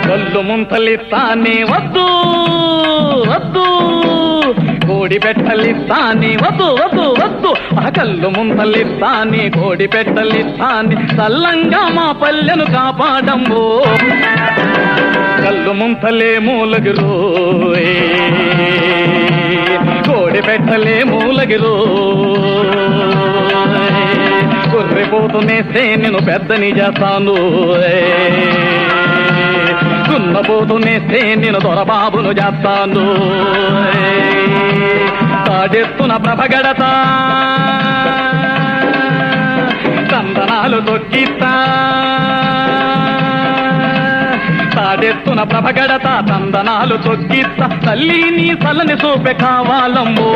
కళ్ళు ముంతలిస్తానే వద్దు వద్దు, కోడి పెట్టలిస్తానే వద్దు వద్దు వద్దు, ఆ కళ్ళు ముంతలిస్తానే కోడి పెట్టలిస్తానే, చల్లంగా మా పల్లెను కాపాడంబో. కళ్ళు ముంతలే మూలగిరో, కోడి పెట్టలే మూలగిరో, కుర్రిపోతునేస్తే నేను పెద్దని చేస్తాను, దున్నపోతునేస్తే నేను దొరబాబును చేస్తాను. తాడెత్తున ప్రభగడతా, తందనాలు తొక్కిస్తా, తాడెత్తున ప్రభగడతా తందనాలు తొక్కిస్తా, తల్లి నీ సల్లని చూపె కావాలమ్మో.